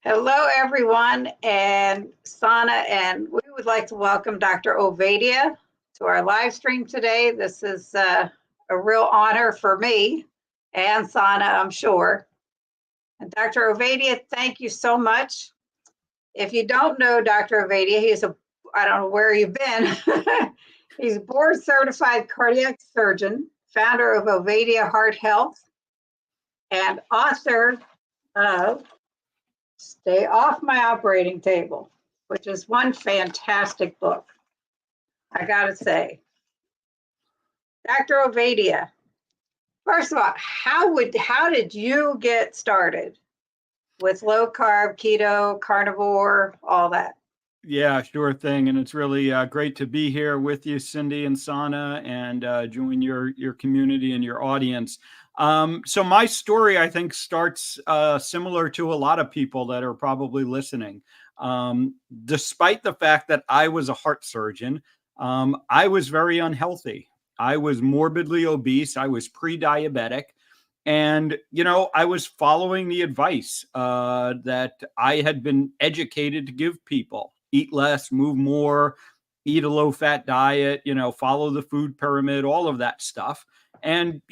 Hello, everyone, and Sana, and we would like to welcome Dr. Ovadia to our live stream today. This is a real honor for me and Sana, I'm sure. And Dr. Ovadia, thank you so much. If you don't know Dr. Ovadia, I don't know where you've been. He's a board certified cardiac surgeon, founder of Ovadia Heart Health, and author of Stay Off My Operating Table, which is one fantastic book, I gotta say. Dr. Ovadia, first of all, how did you get started with low carb, keto, carnivore, all that? Yeah, sure thing. And it's really great to be here with you, Cindy and Sana, and join your community and your audience. So my story, I think, starts similar to a lot of people that are probably listening. Despite the fact that I was a heart surgeon, I was very unhealthy. I was morbidly obese. I was pre-diabetic. And, I was following the advice that I had been educated to give people: eat less, move more, eat a low fat diet, follow the food pyramid, all of that stuff. And,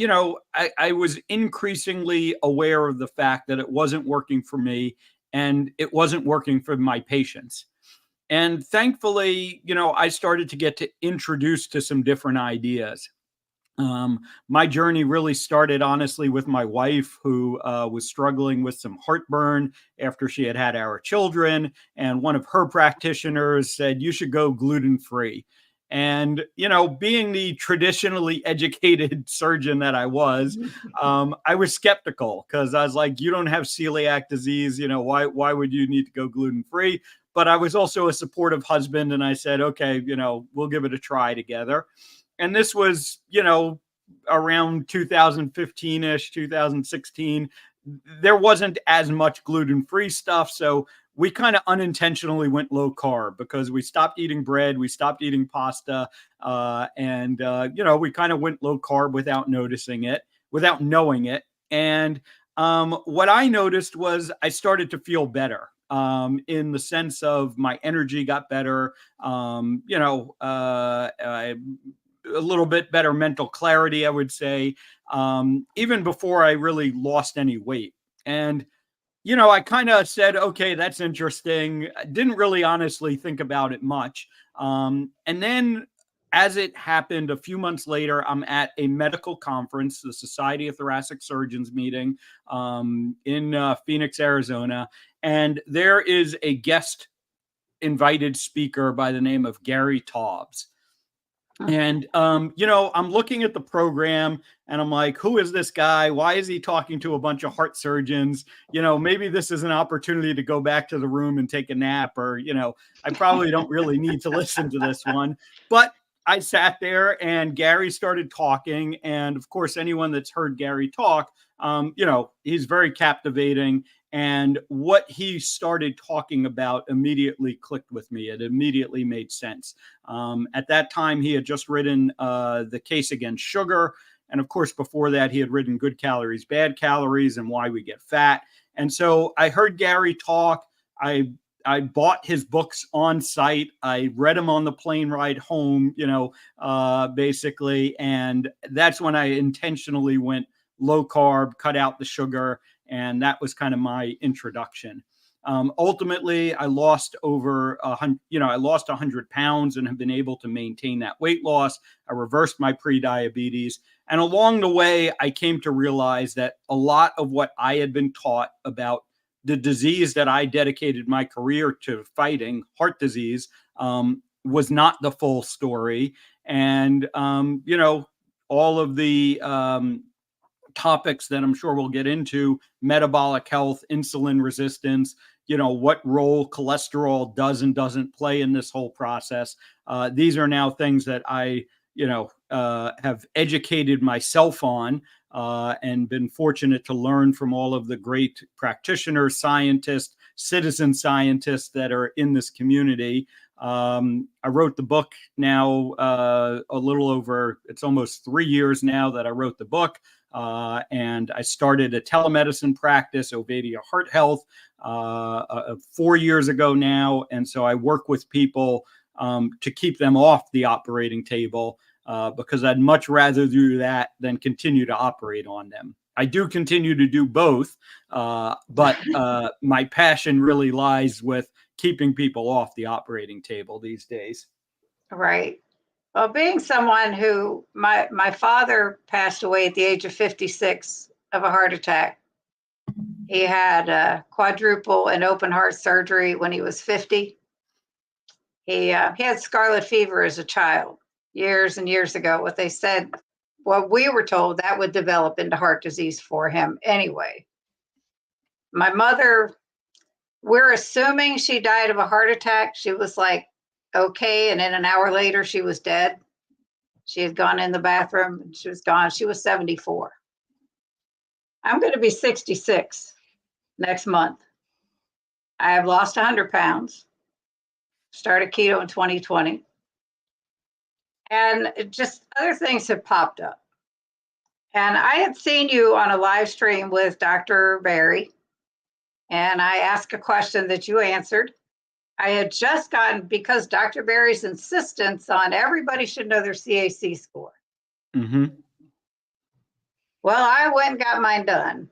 I was increasingly aware of the fact that it wasn't working for me and it wasn't working for my patients. And thankfully, I started to get introduced to some different ideas. My journey really started honestly with my wife, who was struggling with some heartburn after she had had our children. And one of her practitioners said, "You should go gluten free." And, being the traditionally educated surgeon that I was skeptical because I was like, "You don't have celiac disease. Why would you need to go gluten free?" But I was also a supportive husband. And I said, "Okay, we'll give it a try together." And this was, around 2015-ish, 2016. There wasn't as much gluten-free stuff. So we kind of unintentionally went low carb because we stopped eating bread, we stopped eating pasta, and we kind of went low carb without noticing it, without knowing it. And what I noticed was I started to feel better. In the sense of my energy got better, a little bit better mental clarity, I would say, even before I really lost any weight. And, I kind of said, okay, that's interesting. I didn't really honestly think about it much. And then as it happened a few months later, I'm at a medical conference, the Society of Thoracic Surgeons meeting in Phoenix, Arizona. And there is a guest invited speaker by the name of Gary Taubes. And, I'm looking at the program and I'm like, who is this guy? Why is he talking to a bunch of heart surgeons? Maybe this is an opportunity to go back to the room and take a nap, or, I probably don't really need to listen to this one. But I sat there and Gary started talking. And of course, anyone that's heard Gary talk, he's very captivating. And what he started talking about immediately clicked with me. It immediately made sense. At that time, he had just written The Case Against Sugar. And of course, before that, he had written Good Calories, Bad Calories, and Why We Get Fat. And so I heard Gary talk. I bought his books on site. I read them on the plane ride home, basically. And that's when I intentionally went low carb, cut out the sugar. And that was kind of my introduction. Ultimately, I lost over 100 pounds and have been able to maintain that weight loss. I reversed my pre-diabetes. And along the way, I came to realize that a lot of what I had been taught about the disease that I dedicated my career to fighting, heart disease, was not the full story. And, all of the topics that I'm sure we'll get into: metabolic health, insulin resistance, what role cholesterol does and doesn't play in this whole process. These are now things that I, have educated myself on and been fortunate to learn from all of the great practitioners, scientists, citizen scientists that are in this community. I wrote the book now a little over, it's almost 3 years now that I wrote the book. And I started a telemedicine practice, Ovadia Heart Health, 4 years ago now. And so I work with people to keep them off the operating table because I'd much rather do that than continue to operate on them. I do continue to do both, but my passion really lies with keeping people off the operating table these days. Right. Well, being someone who, my father passed away at the age of 56 of a heart attack. He had a quadruple and open heart surgery when he was 50. He had scarlet fever as a child years and years ago. What they said, what we were told, that would develop into heart disease for him anyway. My mother, we're assuming she died of a heart attack. She was like, okay. And then an hour later, she was dead. She had gone in the bathroom and she was gone. She was 74. I'm going to be 66 next month. I have lost 100 pounds, started keto in 2020. And just other things have popped up. And I had seen you on a live stream with Dr. Barry, and I asked a question that you answered. I had just gotten, because Dr. Barry's insistence on everybody should know their CAC score. Mm-hmm. Well, I went and got mine done.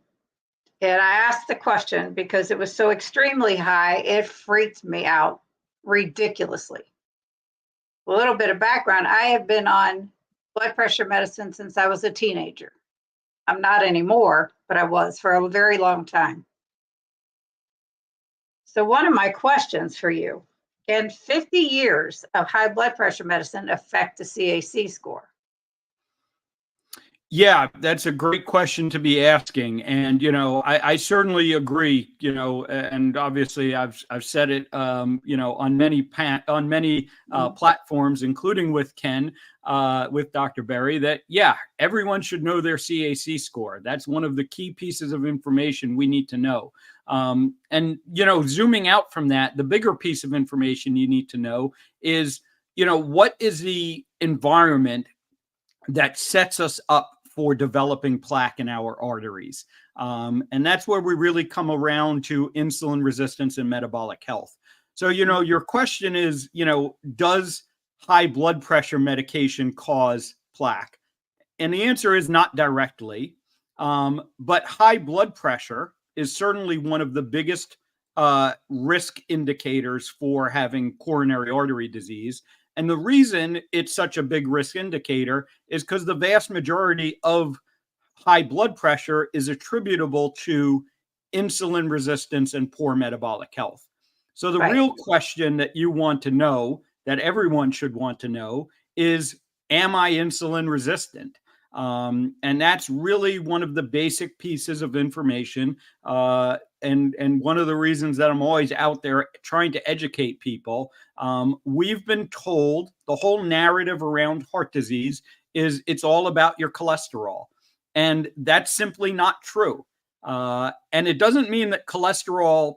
And I asked the question because it was so extremely high, it freaked me out ridiculously. A little bit of background, I have been on blood pressure medicine since I was a teenager. I'm not anymore, but I was for a very long time. So one of my questions for you, can 50 years of high blood pressure medicine affect the CAC score? Yeah, that's a great question to be asking. And, I certainly agree, and obviously I've said it, on many platforms, including with Ken, with Dr. Berry, that, yeah, everyone should know their CAC score. That's one of the key pieces of information we need to know. And, zooming out from that, the bigger piece of information you need to know is, what is the environment that sets us up for developing plaque in our arteries. And that's where we really come around to insulin resistance and metabolic health. So, your question is, does high blood pressure medication cause plaque? And the answer is not directly, but high blood pressure is certainly one of the biggest risk indicators for having coronary artery disease. And the reason it's such a big risk indicator is because the vast majority of high blood pressure is attributable to insulin resistance and poor metabolic health. So the real question that you want to know, that everyone should want to know, is, am I insulin resistant? And that's really one of the basic pieces of information. And one of the reasons that I'm always out there trying to educate people. We've been told the whole narrative around heart disease is it's all about your cholesterol. And that's simply not true. And it doesn't mean that cholesterol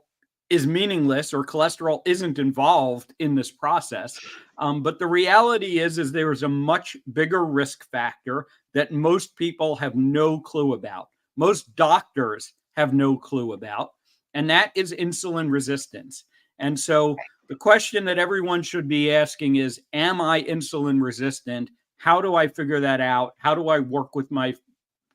is meaningless or cholesterol isn't involved in this process. But the reality is there is a much bigger risk factor that most people have no clue about. Most doctors have no clue about, and that is insulin resistance. And so the question that everyone should be asking is, am I insulin resistant? How do I figure that out? How do I work with my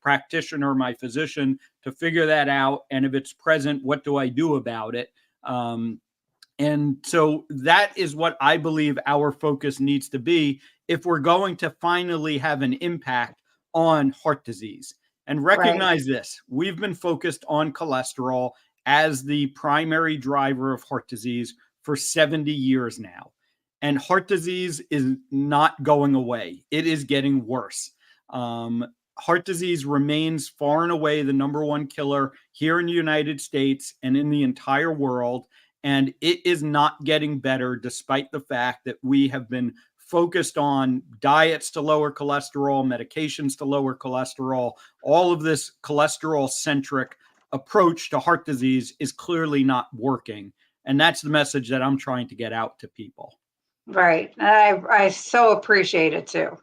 practitioner, my physician, to figure that out? And if it's present, what do I do about it? And so that is what I believe our focus needs to be if we're going to finally have an impact on heart disease. And recognize this, we've been focused on cholesterol as the primary driver of heart disease for 70 years now. And heart disease is not going away. It is getting worse. Heart disease remains far and away the number one killer here in the United States and in the entire world. And it is not getting better, despite the fact that we have been focused on diets to lower cholesterol, medications to lower cholesterol. All of this cholesterol-centric approach to heart disease is clearly not working. And that's the message that I'm trying to get out to people. Right. I so appreciate it too.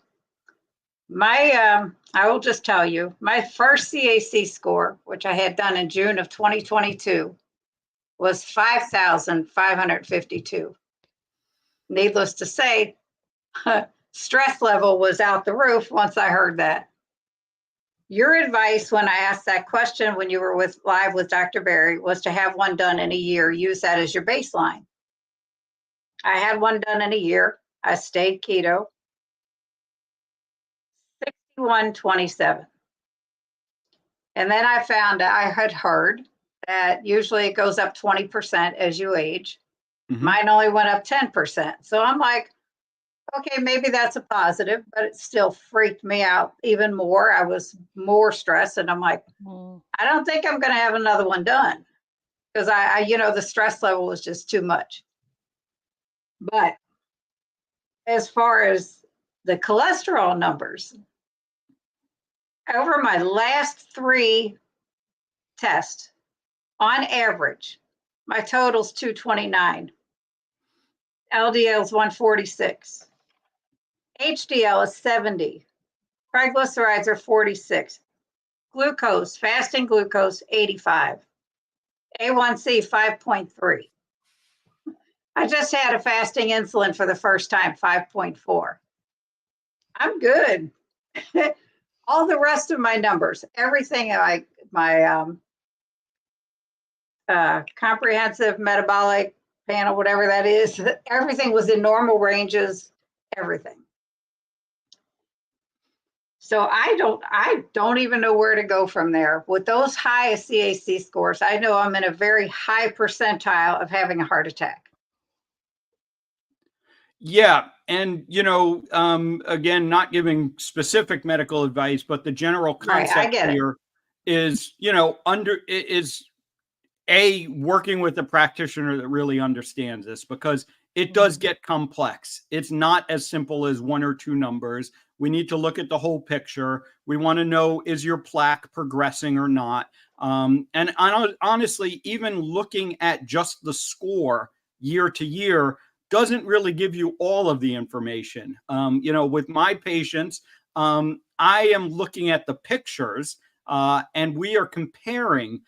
My I will just tell you, my first CAC score, which I had done in June of 2022, was 5,552. Needless to say, stress level was out the roof once I heard that. Your advice when I asked that question when you were live with Dr. Berry was to have one done in a year. Use that as your baseline. I had one done in a year. I stayed keto. 6127. And then I found out, I had heard that usually it goes up 20% as you age. Mm-hmm. Mine only went up 10%. So I'm like, okay, maybe that's a positive, but it still freaked me out even more. I was more stressed, and I'm like, I don't think I'm going to have another one done because the stress level was just too much. But as far as the cholesterol numbers, over my last 3 tests, on average, my total's 229. LDL is 146. HDL is 70. Triglycerides are 46. Glucose, fasting glucose, 85. A1C, 5.3. I just had a fasting insulin for the first time, 5.4. I'm good. All the rest of my numbers, everything, my comprehensive metabolic panel, whatever that is, everything was in normal ranges, everything. So I don't even know where to go from there. With those high CAC scores, I know I'm in a very high percentile of having a heart attack. Yeah. And, again, not giving specific medical advice, but the general concept here is, working with a practitioner that really understands this, because it does get complex. It's not as simple as 1 or 2 numbers. We need to look at the whole picture. We want to know, is your plaque progressing or not? And honestly, even looking at just the score year to year doesn't really give you all of the information. With my patients, I am looking at the pictures and we are comparing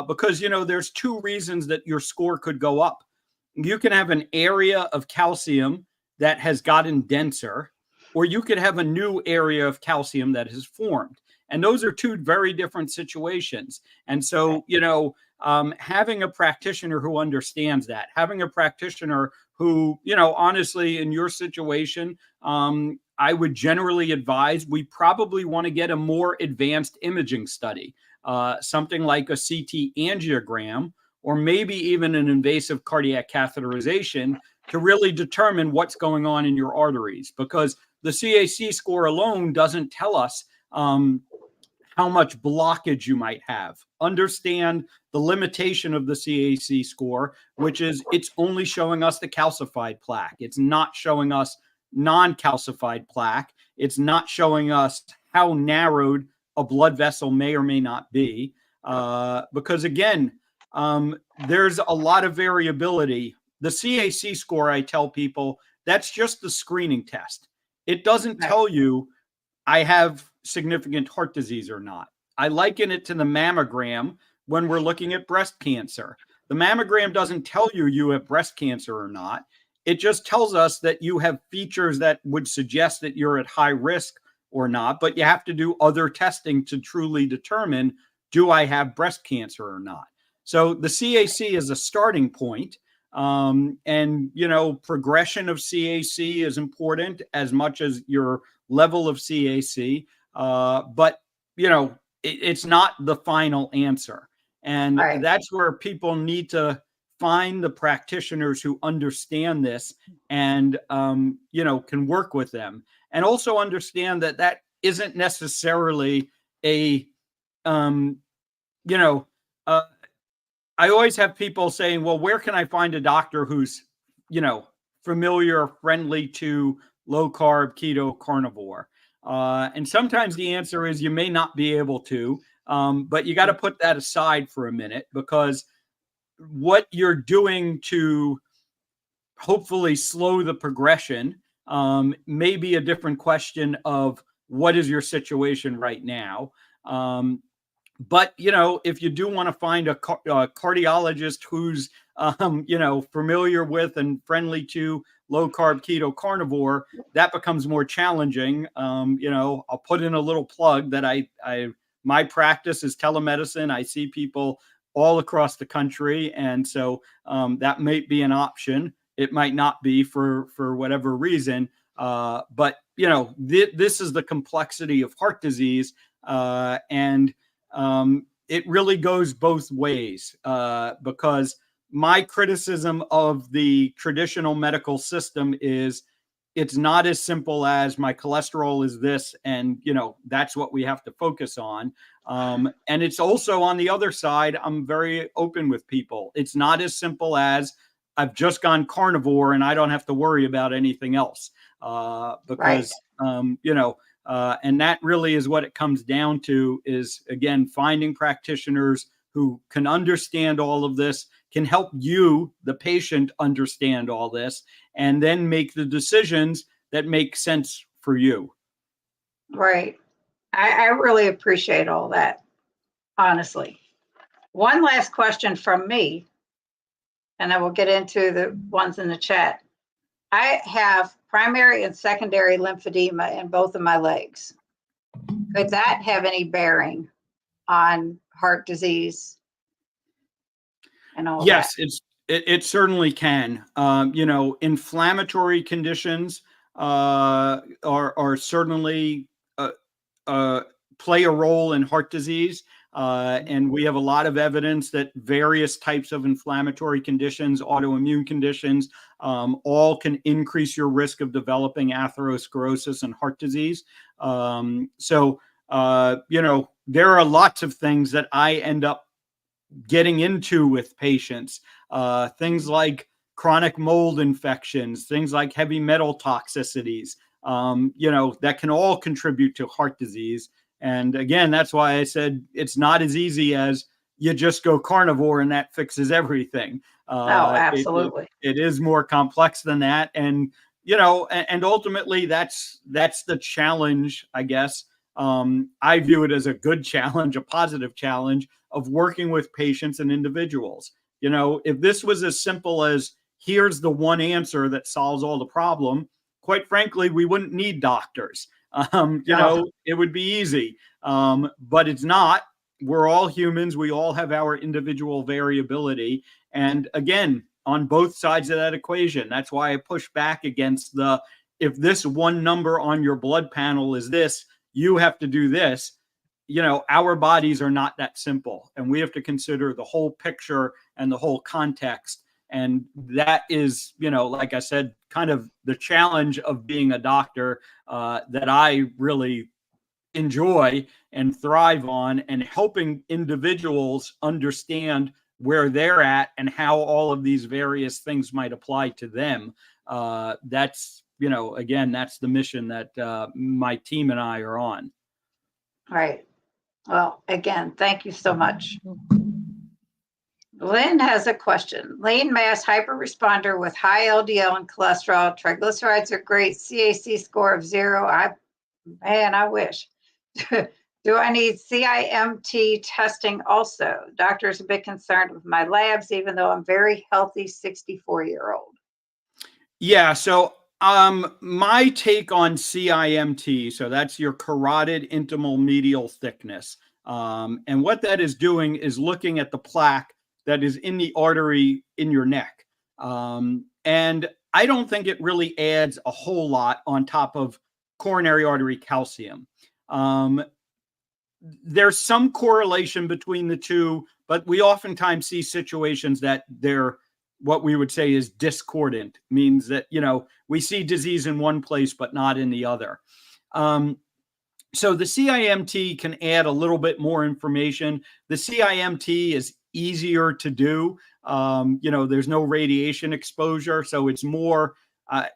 because, there's 2 reasons that your score could go up. You can have an area of calcium that has gotten denser, or you could have a new area of calcium that has formed. And those are 2 very different situations. And so, having a practitioner who understands that, having a practitioner who, honestly, in your situation, I would generally advise we probably want to get a more advanced imaging study, something like a CT angiogram, or maybe even an invasive cardiac catheterization to really determine what's going on in your arteries, because the CAC score alone doesn't tell us how much blockage you might have. Understand the limitation of the CAC score, which is it's only showing us the calcified plaque. It's not showing us non-calcified plaque. It's not showing us how narrowed a blood vessel may or may not be. Because again, there's a lot of variability. The CAC score, I tell people, that's just the screening test. It doesn't tell you I have significant heart disease or not. I liken it to the mammogram when we're looking at breast cancer. The mammogram doesn't tell you you have breast cancer or not. It just tells us that you have features that would suggest that you're at high risk or not, but you have to do other testing to truly determine, do I have breast cancer or not? So the CAC is a starting point. And, progression of CAC is important as much as your level of CAC. But, it's not the final answer. And that's where people need to find the practitioners who understand this and, can work with them. And also understand that that isn't necessarily a, I always have people saying, well, where can I find a doctor who's, familiar, friendly to low carb, keto, carnivore? And sometimes the answer is you may not be able to, but you got to put that aside for a minute, because what you're doing to hopefully slow the progression may be a different question of what is your situation right now? But, you know, if you do want to find a cardiologist who's, you know, familiar with and friendly to low carb keto carnivore, that becomes more challenging. You know, I'll put in a little plug that my practice is telemedicine. I see people all across the country. And so that might be an option. It might not be for whatever reason. But, you know, this is the complexity of heart disease. And it really goes both ways because my criticism of the traditional medical system is it's not as simple as my cholesterol is this, and you know that's what we have to focus on. And it's also on the other side. I'm very open with people. It's not as simple as I've just gone carnivore and I don't have to worry about anything else because you know. And that really is what it comes down to is, again, finding practitioners who can understand all of this, can help you, the patient, understand all this, and then make the decisions that make sense for you. Right. I really appreciate all that, honestly. One last question from me, and then we'll get into the ones in the chat. I have primary and secondary lymphedema in both of my legs. Could that have any bearing on heart disease and all yes, that? It certainly can. You know, inflammatory conditions are certainly play a role in heart disease. And we have a lot of evidence that various types of inflammatory conditions, autoimmune conditions, all can increase your risk of developing atherosclerosis and heart disease. So, you know, there are lots of things that I end up getting into with patients, things like chronic mold infections, things like heavy metal toxicities, you know, that can all contribute to heart disease. And again, that's why I said it's not as easy as you just go carnivore and that fixes everything. Oh, absolutely. It is more complex than that. And, you know, and ultimately that's the challenge, I guess. I view it as a good challenge, a positive challenge of working with patients and individuals. You know, if this was as simple as here's the one answer that solves all the problem, quite frankly, we wouldn't need doctors. You know, it would be easy, but it's not. We're all humans. We all have our individual variability. And again, on both sides of that equation, that's why I push back against the, if this one number on your blood panel is this, you have to do this. You know, our bodies are not that simple, and we have to consider the whole picture and the whole context. And that is, you know, like I said, kind of the challenge of being a doctor that I really enjoy and thrive on, and helping individuals understand where they're at and how all of these various things might apply to them. That's, you know, again, that's the mission that my team and I are on. Right. Well, again, thank you so much. Lynn has a question. Lean mass hyperresponder with high LDL and cholesterol. Triglycerides are great. CAC score of 0. I wish. Do I need CIMT testing also? Doctor's a bit concerned with my labs, even though I'm very healthy 64-year-old. Yeah. So my take on CIMT, so that's your carotid intimal medial thickness. And what that is doing is looking at the plaque that is in the artery in your neck. And I don't think it really adds a whole lot on top of coronary artery calcium. There's some correlation between the two, but we oftentimes see situations that they're what we would say is discordant, means that, you know, we see disease in one place, but not in the other. So the CIMT can add a little bit more information. The CIMT is easier to do. You know, there's no radiation exposure. So it's more,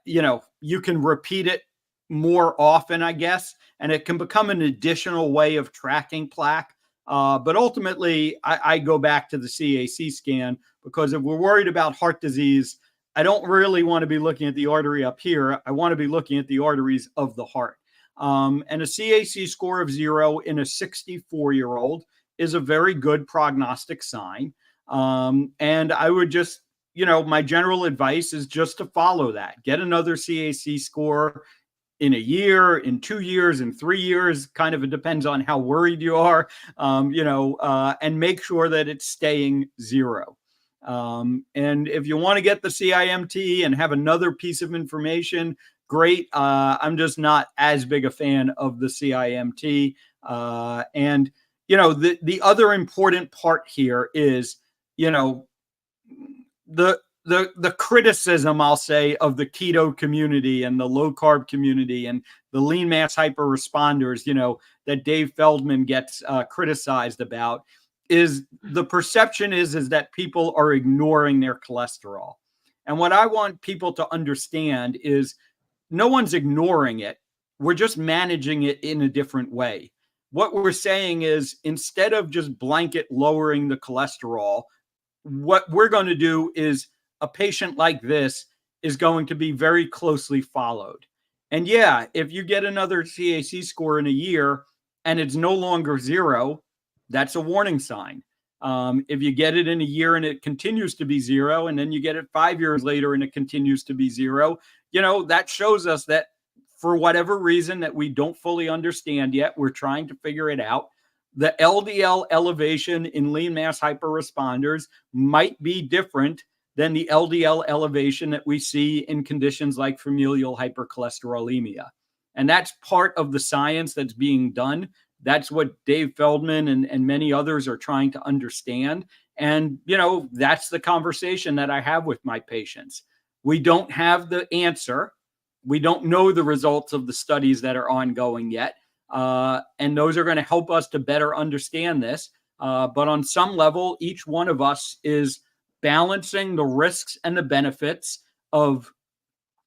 you know, you can repeat it more often, I guess, and it can become an additional way of tracking plaque. But ultimately, I go back to the CAC scan, because if we're worried about heart disease, I don't really want to be looking at the artery up here. I want to be looking at the arteries of the heart. And a CAC score of 0 in a 64-year-old is a very good prognostic sign. And I would just, my general advice is just to follow that. Get another CAC score in a year, in 2 years, in 3 years. Kind of, it depends on how worried you are, and make sure that it's staying 0. And if you want to get the CIMT and have another piece of information, great. I'm just not as big a fan of the CIMT. And the other important part here is, the criticism, I'll say, of the keto community and the low carb community and the lean mass hyper responders, that Dave Feldman gets criticized about, is the perception is that people are ignoring their cholesterol. And what I want people to understand is no one's ignoring it. We're just managing it in a different way. What we're saying is, instead of just blanket lowering the cholesterol, what we're going to do is, a patient like this is going to be very closely followed. And yeah, if you get another CAC score in a year and it's no longer 0, that's a warning sign. If you get it in a year and it continues to be 0, and then you get it 5 years later and it continues to be 0, that shows us that, for whatever reason that we don't fully understand yet, we're trying to figure it out, the LDL elevation in lean mass hyperresponders might be different than the LDL elevation that we see in conditions like familial hypercholesterolemia. And that's part of the science that's being done. That's what Dave Feldman and many others are trying to understand. And, that's the conversation that I have with my patients. We don't have the answer. We don't know the results of the studies that are ongoing yet. And those are going to help us to better understand this. But on some level, each one of us is balancing the risks and the benefits of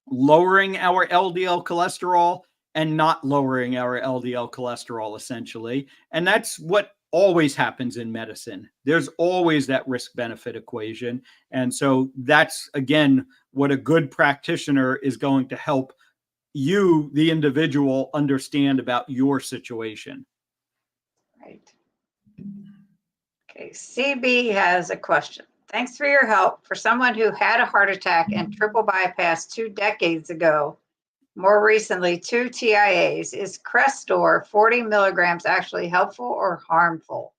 lowering our LDL cholesterol and not lowering our LDL cholesterol, essentially. And that's what always happens in medicine. There's always that risk-benefit equation. And so that's, again, what a good practitioner is going to help you, the individual, understand about your situation. Right. Okay, CB has a question. Thanks for your help. For someone who had a heart attack and triple bypass 2 decades ago, more recently 2 TIAs, is Crestor 40 milligrams actually helpful or harmful?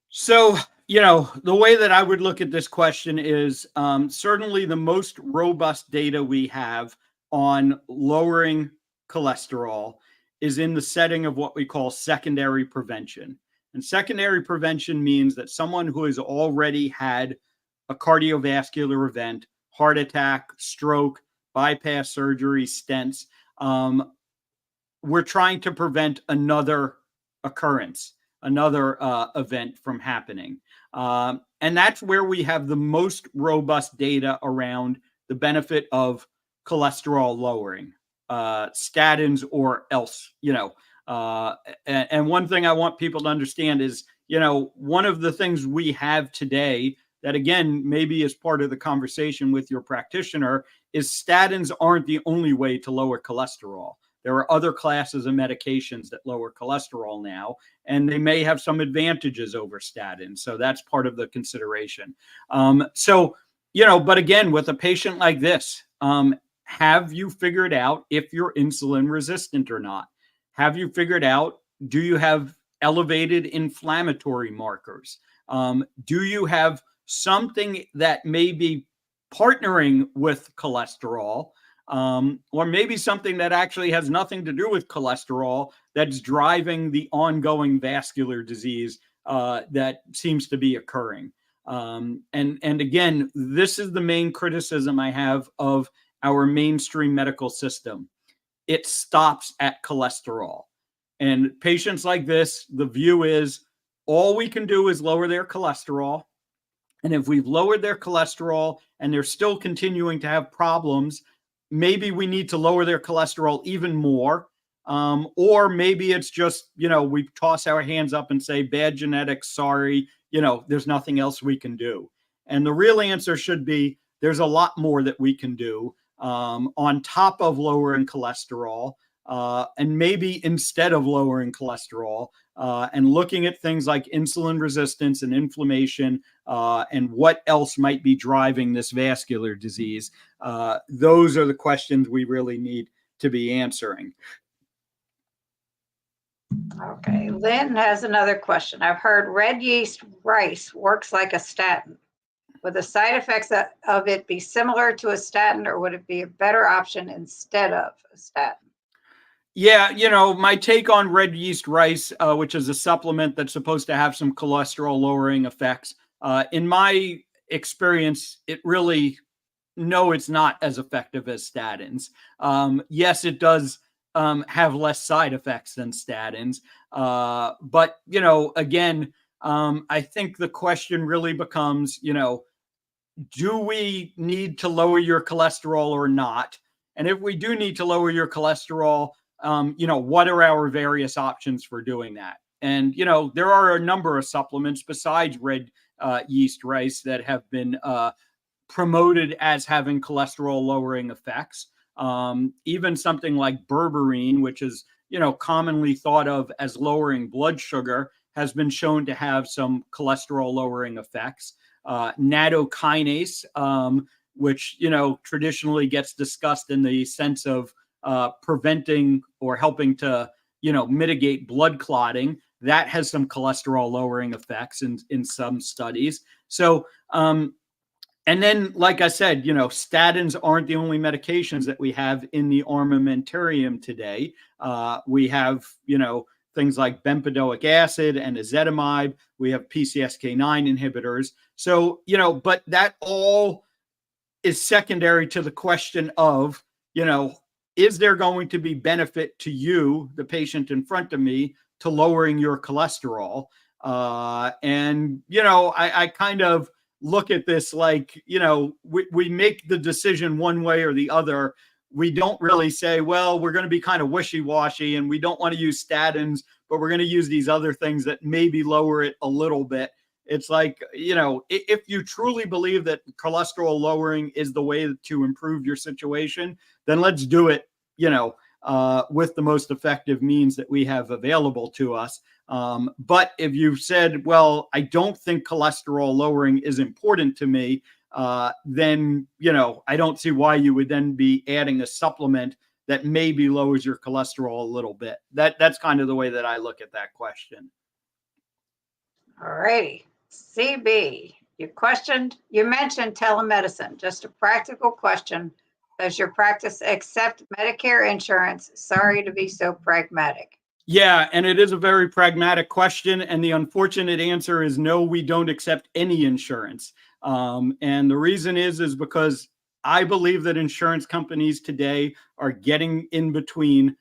So, the way that I would look at this question is, certainly the most robust data we have on lowering cholesterol is in the setting of what we call secondary prevention. And secondary prevention means that someone who has already had a cardiovascular event, heart attack, stroke, bypass surgery, stents, we're trying to prevent another occurrence, another event from happening. And that's where we have the most robust data around the benefit of cholesterol lowering, statins or else, and one thing I want people to understand is, one of the things we have today that, again, maybe is part of the conversation with your practitioner, is statins aren't the only way to lower cholesterol. There are other classes of medications that lower cholesterol now, and they may have some advantages over statins. So that's part of the consideration. But again, with a patient like this, have you figured out if you're insulin resistant or not? Have you figured out, do you have elevated inflammatory markers? Do you have something that may be partnering with cholesterol, or maybe something that actually has nothing to do with cholesterol that's driving the ongoing vascular disease that seems to be occurring? And again, this is the main criticism I have of our mainstream medical system. It stops at cholesterol. And patients like this, the view is all we can do is lower their cholesterol. And if we've lowered their cholesterol and they're still continuing to have problems, maybe we need to lower their cholesterol even more. Or maybe it's just, we toss our hands up and say, bad genetics, sorry, there's nothing else we can do. And the real answer should be, there's a lot more that we can do on top of lowering cholesterol. and maybe instead of lowering cholesterol, and looking at things like insulin resistance and inflammation, and what else might be driving this vascular disease. Those are the questions we really need to be answering. Okay, Lynn has another question. I've heard red yeast rice works like a statin. Would the side effects of it be similar to a statin, or would it be a better option instead of a statin? Yeah, my take on red yeast rice, which is a supplement that's supposed to have some cholesterol lowering effects. In my experience, no, it's not as effective as statins. Yes, it does have less side effects than statins. But, again, I think the question really becomes, do we need to lower your cholesterol or not? And if we do need to lower your cholesterol, what are our various options for doing that? And, there are a number of supplements besides red yeast rice that have been promoted as having cholesterol lowering effects. Even something like berberine, which is, commonly thought of as lowering blood sugar, has been shown to have some cholesterol lowering effects. Nattokinase, which, traditionally gets discussed in the sense of preventing or helping to, mitigate blood clotting. That has some cholesterol lowering effects in some studies. So, and then, like I said, statins aren't the only medications that we have in the armamentarium today. We have, things like bempedoic acid and ezetimibe. We have PCSK9 inhibitors. So, but that all is secondary to the question of, is there going to be benefit to you, the patient in front of me, to lowering your cholesterol? And, I kind of look at this like, we make the decision one way or the other. We don't really say, well, we're going to be kind of wishy-washy and we don't want to use statins, but we're going to use these other things that maybe lower it a little bit. It's like, if you truly believe that cholesterol lowering is the way to improve your situation, then let's do it, with the most effective means that we have available to us. But if you've said, well, I don't think cholesterol lowering is important to me, then, I don't see why you would then be adding a supplement that maybe lowers your cholesterol a little bit. That's kind of the way that I look at that question. All righty. CB, you mentioned telemedicine. Just a practical question. Does your practice accept Medicare insurance? Sorry to be so pragmatic. Yeah, and it is a very pragmatic question. And the unfortunate answer is no, we don't accept any insurance. And the reason is because I believe that insurance companies today are getting in between,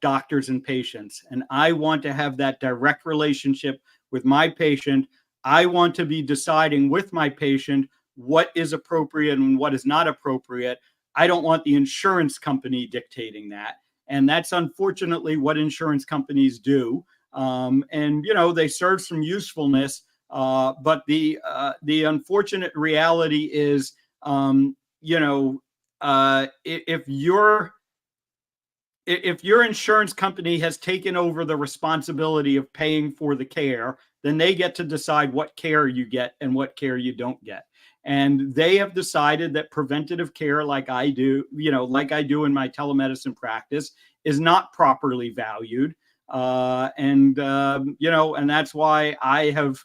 doctors and patients. And I want to have that direct relationship with my patient. I want to be deciding with my patient what is appropriate and what is not appropriate. I don't want the insurance company dictating that. And that's unfortunately what insurance companies do. And, they serve some usefulness. But the unfortunate reality is, if your insurance company has taken over the responsibility of paying for the care, then they get to decide what care you get and what care you don't get. And they have decided that preventative care, like I do in my telemedicine practice, is not properly valued. And that's why I have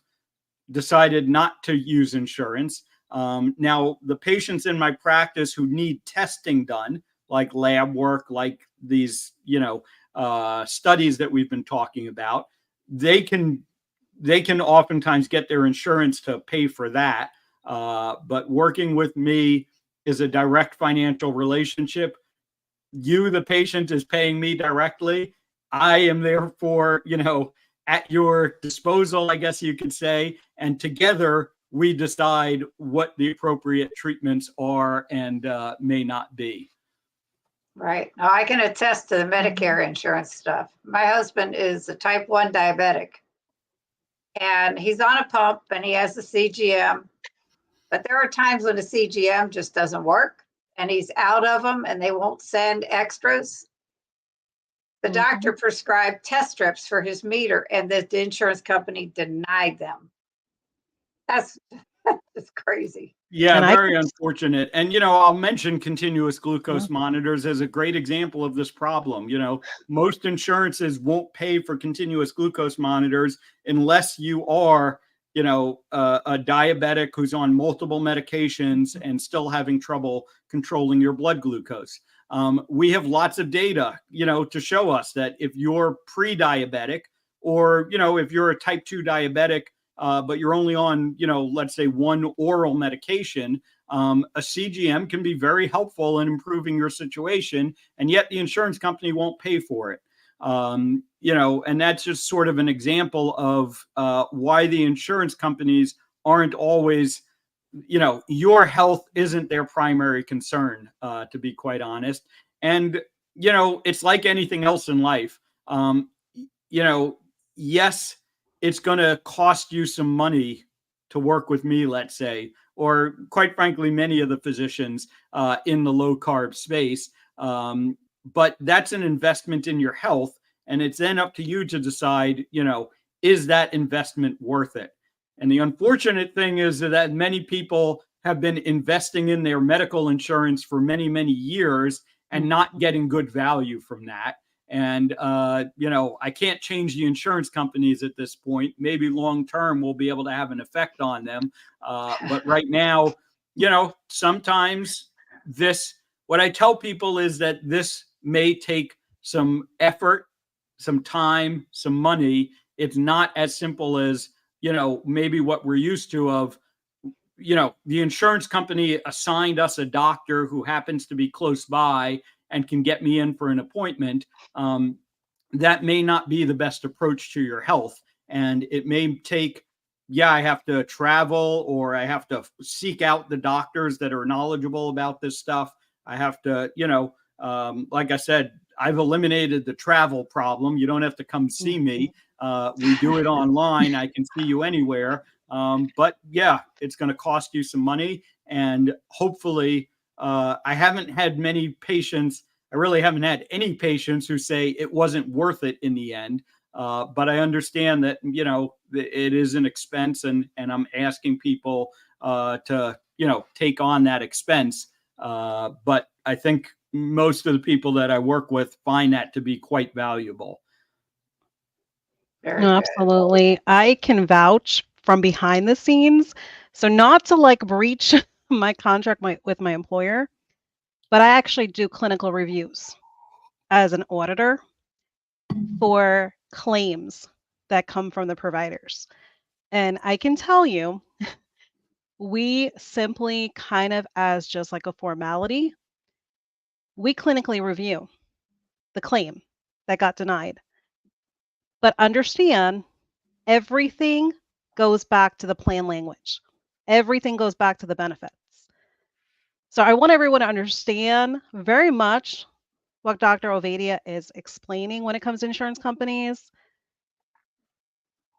decided not to use insurance. Now, the patients in my practice who need testing done, like lab work, like these, studies that we've been talking about, they can oftentimes get their insurance to pay for that. But working with me is a direct financial relationship. You, the patient, is paying me directly. I am therefore, at your disposal, I guess you could say. And together we decide what the appropriate treatments are and may not be. Right. Now, I can attest to the Medicare insurance stuff. My husband is a type 1 diabetic, and he's on a pump and he has a CGM. But there are times when the CGM just doesn't work and he's out of them and they won't send extras. The doctor prescribed test strips for his meter, and the insurance company denied them. That's just crazy. Yeah, And very unfortunate. And, I'll mention continuous glucose Yeah. monitors as a great example of this problem. Most insurances won't pay for continuous glucose monitors unless you are, a diabetic who's on multiple medications and still having trouble controlling your blood glucose. We have lots of data, to show us that if you're pre-diabetic or, if you're a type 2 diabetic, but you're only on, let's say one oral medication, a CGM can be very helpful in improving your situation, and yet the insurance company won't pay for it. And that's just sort of an example of why the insurance companies aren't always, your health isn't their primary concern, to be quite honest. And, it's like anything else in life. Yes, it's going to cost you some money to work with me, let's say, or quite frankly, many of the physicians in the low carb space. But that's an investment in your health. And it's then up to you to decide, is that investment worth it? And the unfortunate thing is that many people have been investing in their medical insurance for many, many years and not getting good value from that. And, I can't change the insurance companies at this point. Maybe long term we'll be able to have an effect on them. But right now, sometimes what I tell people is that this may take some effort, some time, some money. It's not as simple as, maybe what we're used to of, the insurance company assigned us a doctor who happens to be close by and can get me in for an appointment. That may not be the best approach to your health. And it may take, I have to travel, or I have to seek out the doctors that are knowledgeable about this stuff. I have to, like I said, I've eliminated the travel problem. You don't have to come see me. We do it online. I can see you anywhere. But it's going to cost you some money. And hopefully, I haven't had many patients. I really haven't had any patients who say it wasn't worth it in the end. But I understand that, it is an expense, and I'm asking people to, take on that expense. But I think most of the people that I work with find that to be quite valuable. Very good. Absolutely. I can vouch from behind the scenes. So not to breach my contract with my employer, but I actually do clinical reviews as an auditor for claims that come from the providers. And I can tell you, we simply kind of, as just like a formality, we clinically review the claim that got denied. But understand, everything goes back to the plan language. Everything goes back to the benefits. So I want everyone to understand very much what Dr. Ovadia is explaining when it comes to insurance companies.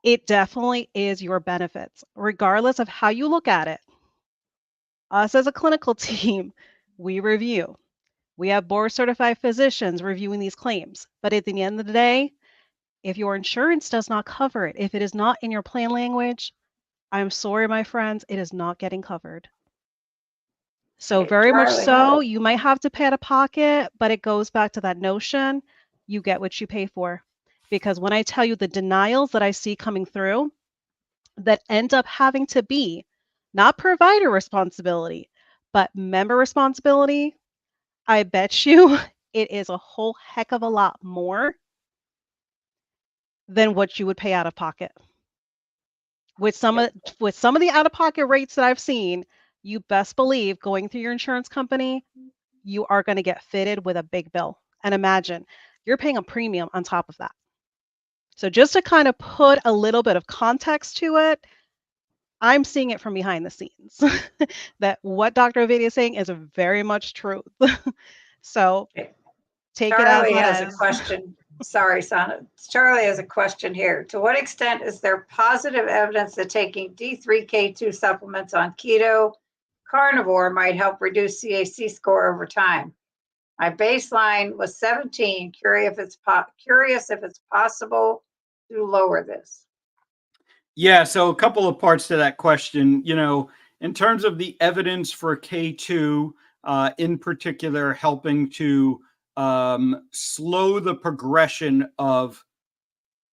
It definitely is your benefits, regardless of how you look at it. Us as a clinical team, we review. We have board certified physicians reviewing these claims. But at the end of the day, if your insurance does not cover it, if it is not in your plan language, I'm sorry, my friends, it is not getting covered. So very much so, you might have to pay out of pocket, but it goes back to that notion, you get what you pay for. Because when I tell you the denials that I see coming through that end up having to be not provider responsibility, but member responsibility, I bet you it is a whole heck of a lot more than what you would pay out of pocket. With some of the out-of-pocket rates that I've seen, you best believe going through your insurance company, you are going to get fitted with a big bill. And imagine you're paying a premium on top of that. So just to kind of put a little bit of context to it, I'm seeing it from behind the scenes that what Dr. Ovadia is saying is very much truth. So take Charlie it as has a question. Sorry, Sana. Charlie has a question here. To what extent is there positive evidence that taking D3K2 supplements on keto carnivore might help reduce CAC score over time? My baseline was 17. Curious if it's possible to lower this. Yeah, so a couple of parts to that question. In terms of the evidence for K2, in particular, helping to slow the progression of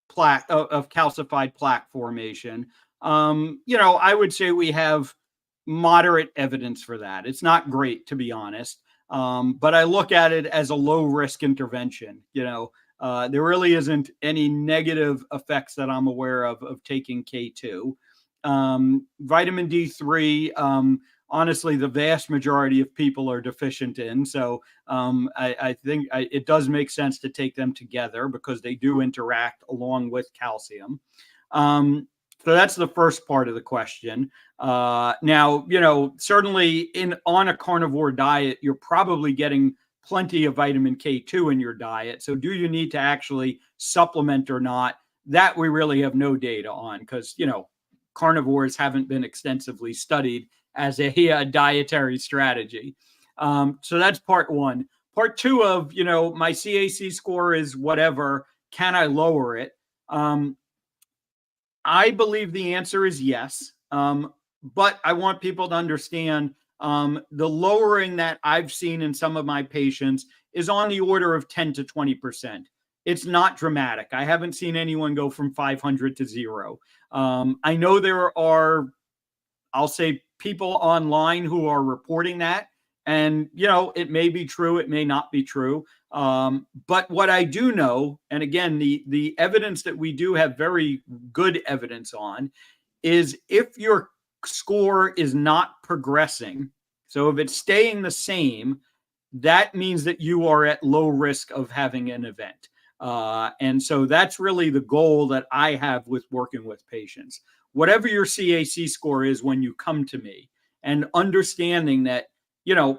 plaque of calcified plaque formation. I would say we have moderate evidence for that. It's not great, to be honest, but I look at it as a low risk intervention. There really isn't any negative effects that I'm aware of taking K2. Vitamin D3, honestly, the vast majority of people are deficient in. So I think it does make sense to take them together because they do interact along with calcium. So that's the first part of the question. Now, certainly on a carnivore diet, you're probably getting plenty of vitamin K2 in your diet. So do you need to actually supplement or not? That we really have no data on because, carnivores haven't been extensively studied as a dietary strategy. So that's part one. Part two of, my CAC score is whatever. Can I lower it? I believe the answer is yes. But I want people to understand the lowering that I've seen in some of my patients is on the order of 10 to 20%. It's not dramatic. I haven't seen anyone go from 500 to 0. I know there are, I'll say, people online who are reporting that. And, it may be true, it may not be true. But what I do know, and again, the evidence that we do have very good evidence on, is if your score is not progressing, so if it's staying the same, that means that you are at low risk of having an event. And so that's really the goal that I have with working with patients. Whatever your CAC score is when you come to me, and understanding that,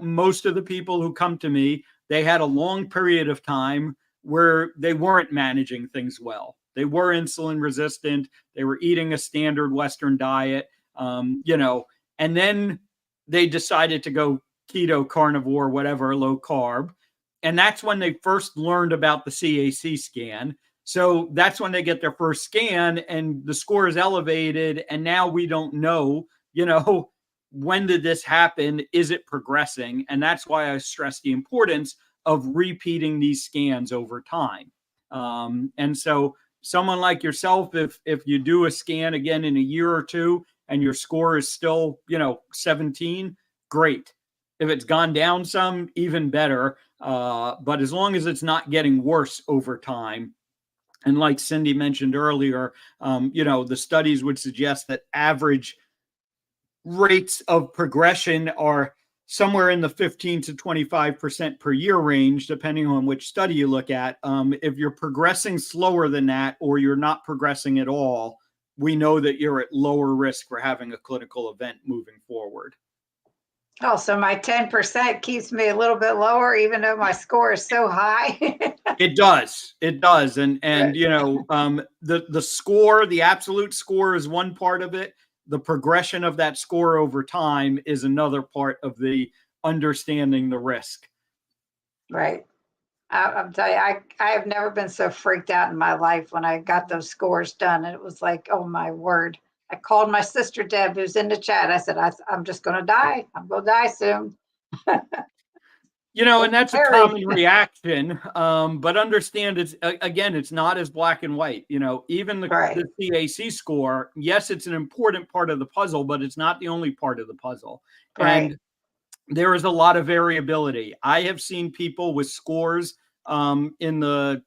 most of the people who come to me, they had a long period of time where they weren't managing things well. They were insulin resistant. They were eating a standard Western diet, and then they decided to go keto, carnivore, whatever, low carb. And that's when they first learned about the CAC scan. So that's when they get their first scan and the score is elevated. And now we don't know, when did this happen? Is it progressing? And that's why I stress the importance of repeating these scans over time. And so someone like yourself, if you do a scan again in a year or two and your score is still, 17, great. If it's gone down some, even better. But as long as it's not getting worse over time, and like Cindy mentioned earlier, the studies would suggest that average rates of progression are somewhere in the 15 to 25% per year range, depending on which study you look at. If you're progressing slower than that, or you're not progressing at all, we know that you're at lower risk for having a clinical event moving forward. Oh, so my 10% keeps me a little bit lower, even though my score is so high. It does. And the score, the absolute score is one part of it. The progression of that score over time is another part of the understanding the risk. Right. I'm telling you, I have never been so freaked out in my life when I got those scores done. And it was like, oh my word. I called my sister Deb, who's in the chat. I said, I'm just going to die. I'm going to die soon. And that's a common reaction. But understand it's not as black and white. Even the CAC score, yes, it's an important part of the puzzle, but it's not the only part of the puzzle. Right. And there is a lot of variability. I have seen people with scores in the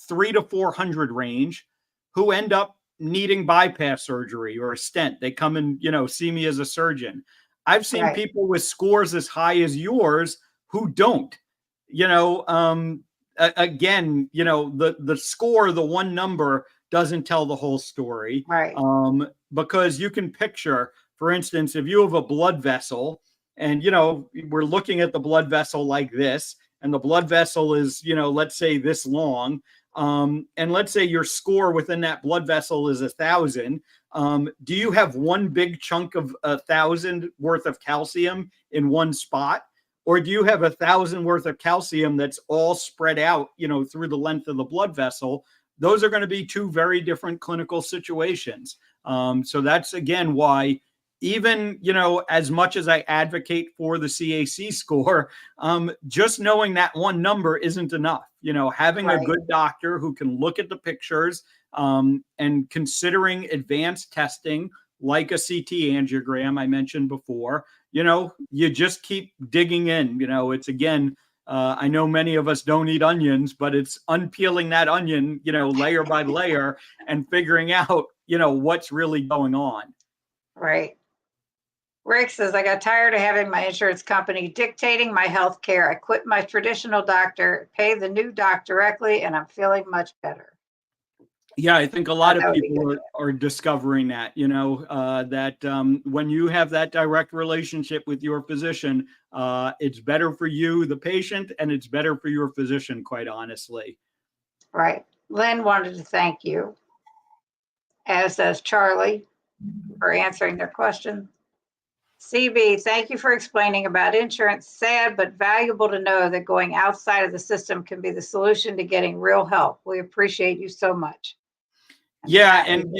300 to 400 range who end up needing bypass surgery or a stent. They come and, see me as a surgeon. I've seen people with scores as high as yours who don't. Again, the score, the one number doesn't tell the whole story. Right. Because you can picture, for instance, if you have a blood vessel and, we're looking at the blood vessel like this, and the blood vessel is, let's say this long. And let's say your score within that blood vessel is 1,000. Do you have one big chunk of 1,000 worth of calcium in one spot? or do you have 1,000 worth of calcium that's all spread out, through the length of the blood vessel? Those are going to be two very different clinical situations. So that's, again, why even, as much as I advocate for the CAC score, just knowing that one number isn't enough. Having a good doctor who can look at the pictures, and considering advanced testing like a CT angiogram I mentioned before, you just keep digging in. It's, again, I know many of us don't eat onions, but it's unpeeling that onion, layer by layer, and figuring out, what's really going on. Right. Rick says, I got tired of having my insurance company dictating my health care. I quit my traditional doctor, pay the new doc directly, and I'm feeling much better. Yeah, I think a lot of people are discovering that, that when you have that direct relationship with your physician, it's better for you, the patient, and it's better for your physician, quite honestly. Right. Lynn wanted to thank you, as does Charlie, for answering their question. CB, thank you for explaining about insurance. Sad but valuable to know that going outside of the system can be the solution to getting real help. We appreciate you so much. Yeah, and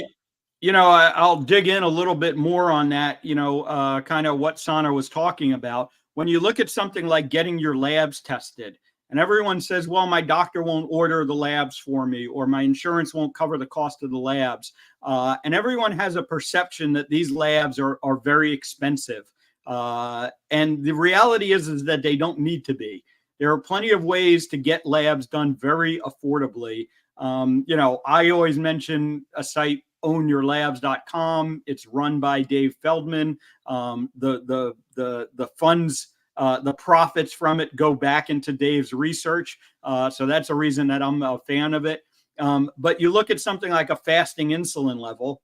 I'll dig in a little bit more on that, kind of what Sana was talking about. When you look at something like getting your labs tested, and everyone says, well, my doctor won't order the labs for me, or my insurance won't cover the cost of the labs. And everyone has a perception that these labs are very expensive. And the reality is that they don't need to be. There are plenty of ways to get labs done very affordably. I always mention a site, ownyourlabs.com. It's run by Dave Feldman. The funds, the profits from it go back into Dave's research. So that's a reason that I'm a fan of it. But you look at something like a fasting insulin level,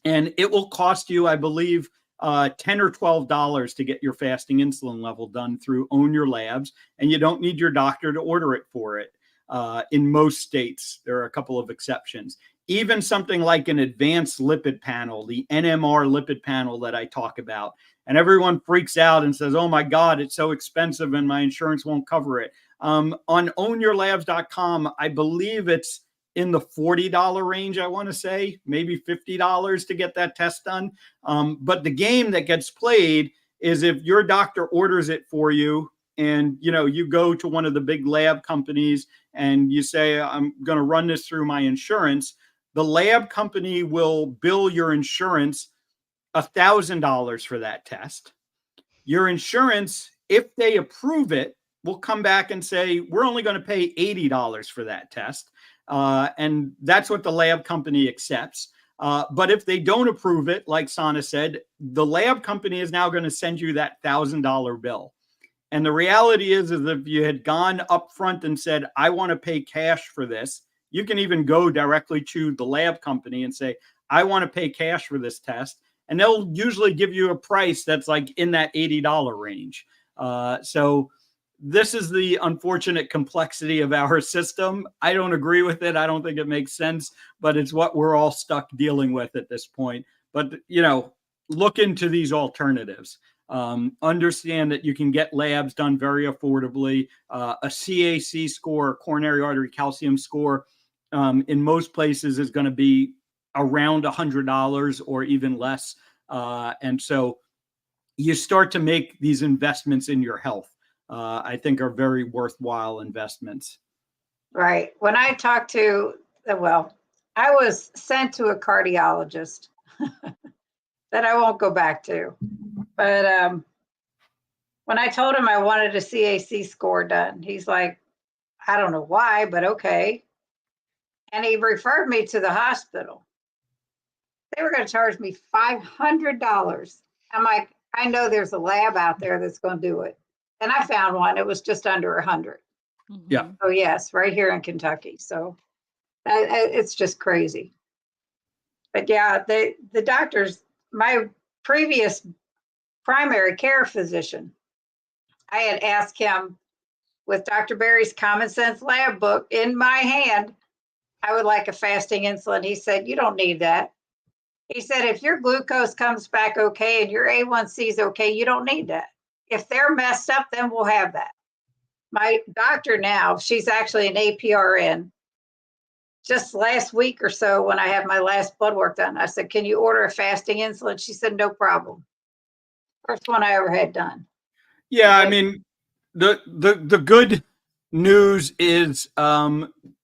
and it will cost you, I believe, $10 or $12 to get your fasting insulin level done through Own Your Labs, and you don't need your doctor to order it for it. In most states, there are a couple of exceptions. Even something like an advanced lipid panel, the NMR lipid panel that I talk about, and everyone freaks out and says, oh my God, it's so expensive and my insurance won't cover it. On ownyourlabs.com, I believe it's in the $40 range, I want to say, maybe $50 to get that test done. But the game that gets played is if your doctor orders it for you, and you go to one of the big lab companies and you say, I'm going to run this through my insurance, the lab company will bill your insurance $1,000 for that test. Your insurance, if they approve it, will come back and say, we're only going to pay $80 for that test. And that's what the lab company accepts. But if they don't approve it, like Sana said, the lab company is now going to send you that $1,000 bill. And the reality is if you had gone up front and said, I want to pay cash for this, you can even go directly to the lab company and say, I want to pay cash for this test. And they'll usually give you a price that's like in that $80 range. So this is the unfortunate complexity of our system. I don't agree with it. I don't think it makes sense, but it's what we're all stuck dealing with at this point. But, look into these alternatives. Understand that you can get labs done very affordably. A CAC score, coronary artery calcium score, in most places is going to be around $100 or even less. And so you start to make these investments in your health, I think are very worthwhile investments. Right. When I talked to, I was sent to a cardiologist that I won't go back to. But when I told him I wanted a CAC score done, he's like, I don't know why, but okay. And he referred me to the hospital. They were going to charge me $500. I'm like, I know there's a lab out there that's going to do it. And I found one. It was just under 100. Mhm. Yeah. Oh, yes, right here in Kentucky. So it's just crazy. But yeah, the doctors, my previous primary care physician, I had asked him with Dr. Berry's Common Sense Lab book in my hand, I would like a fasting insulin. He said, you don't need that. He said, if your glucose comes back okay and your A1C is okay, you don't need that. If they're messed up, then we'll have that. My doctor now, she's actually an APRN. Just last week or so, when I had my last blood work done, I said, "Can you order a fasting insulin?" She said, "No problem." First one I ever had done. Yeah, I Like, mean, the good news is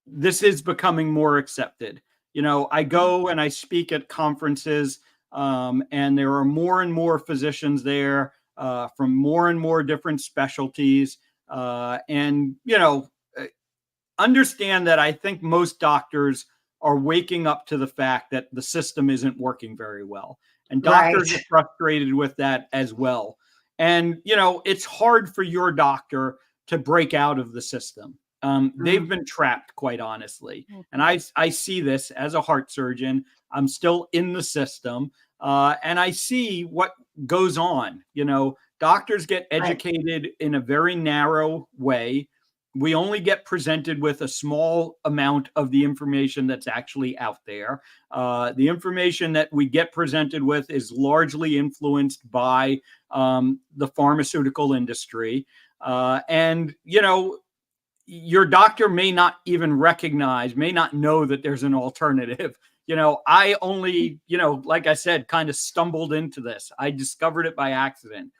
this is becoming more accepted. You know, I go and I speak at conferences, and there are more and more physicians there from more and more different specialties. And, you know, understand that I think most doctors are waking up to the fact that the system isn't working very well. And doctors right. are frustrated with that as well. And, you know, it's hard for your doctor to break out of the system. They've been trapped, quite honestly. And I see this as a heart surgeon. I'm still in the system. And I see what goes on. You know, doctors get educated in a very narrow way. We only get presented with a small amount of the information that's actually out there. The information that we get presented with is largely influenced by the pharmaceutical industry. And, you know, your doctor may not even recognize, may not know that there's an alternative. You know, I only, you know, like I said, kind of stumbled into this. I discovered it by accident.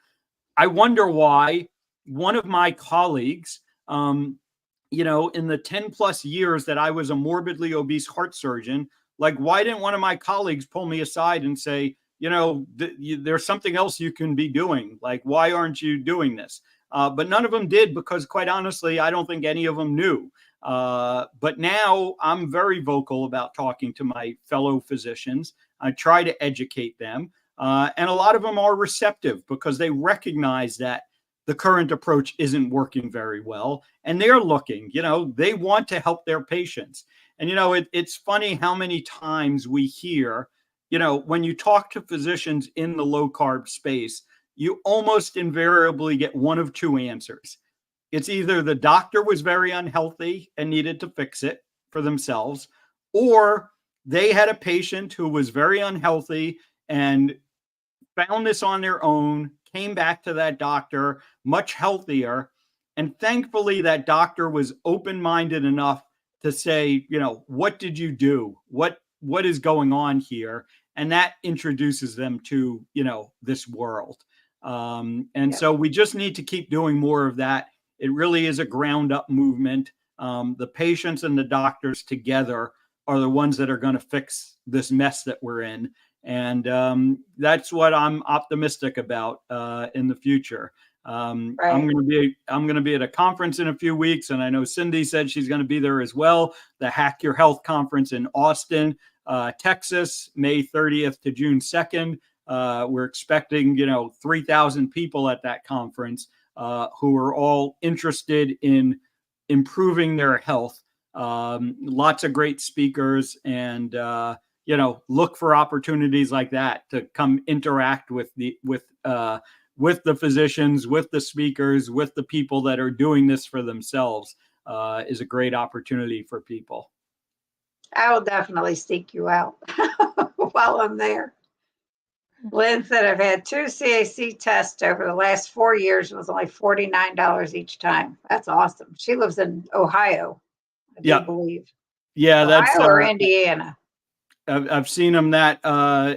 I wonder why one of my colleagues, you know, in the 10 plus years that I was a morbidly obese heart surgeon, like, why didn't one of my colleagues pull me aside and say, you know, there's something else you can be doing? Like, why aren't you doing this? But none of them did, because quite honestly, I don't think any of them knew. But now I'm very vocal about talking to my fellow physicians. I try to educate them. And a lot of them are receptive because they recognize that the current approach isn't working very well. And they're looking, you know, they want to help their patients. And, you know, it's funny how many times we hear, you know, when you talk to physicians in the low carb space, you almost invariably get one of two answers. It's either the doctor was very unhealthy and needed to fix it for themselves, or they had a patient who was very unhealthy and found this on their own, came back to that doctor much healthier. And thankfully, that doctor was open-minded enough to say, you know, what did you do? What is going on here? And that introduces them to, you know, this world. And so we just need to keep doing more of that. It really is a ground up movement. The patients and the doctors together are the ones that are going to fix this mess that we're in. And that's what I'm optimistic about in the future. I'm going to be at a conference in a few weeks, and I know Cindy said she's going to be there as well. The Hack Your Health conference in Austin, Texas, May 30th to June 2nd. We're expecting, you know, 3,000 people at that conference who are all interested in improving their health. Lots of great speakers, and you know, look for opportunities like that to come interact with the physicians, with the speakers, with the people that are doing this for themselves. Is a great opportunity for people. I will definitely seek you out while I'm there. Lynn said, I've had 2 CAC tests over the last 4 years. It was only $49 each time. That's awesome. She lives in Ohio, I do believe. Yeah, that's Ohio or Indiana. I've seen them that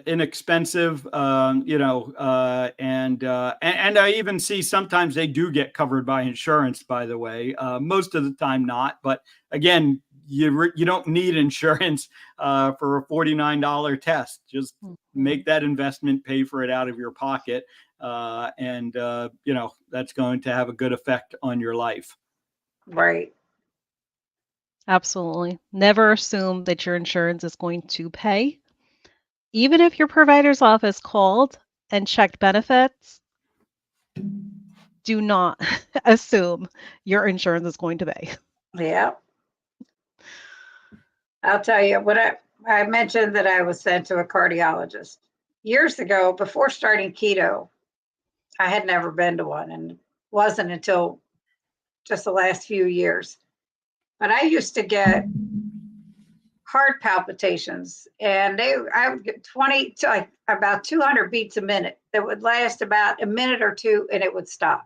inexpensive, you know, and I even see sometimes they do get covered by insurance, by the way. Most of the time not, but again, you don't need insurance for a $49 test. Just make that investment, pay for it out of your pocket, and you know, that's going to have a good effect on your life. Right. Absolutely. Never assume that your insurance is going to pay. Even if your provider's office called and checked benefits, do not assume your insurance is going to pay. Yeah. I'll tell you what I mentioned that I was sent to a cardiologist years ago before starting keto. I had never been to one, and it wasn't until just the last few years. But I used to get heart palpitations, and I would get 20 to like about 200 beats a minute that would last about a minute or two, and it would stop.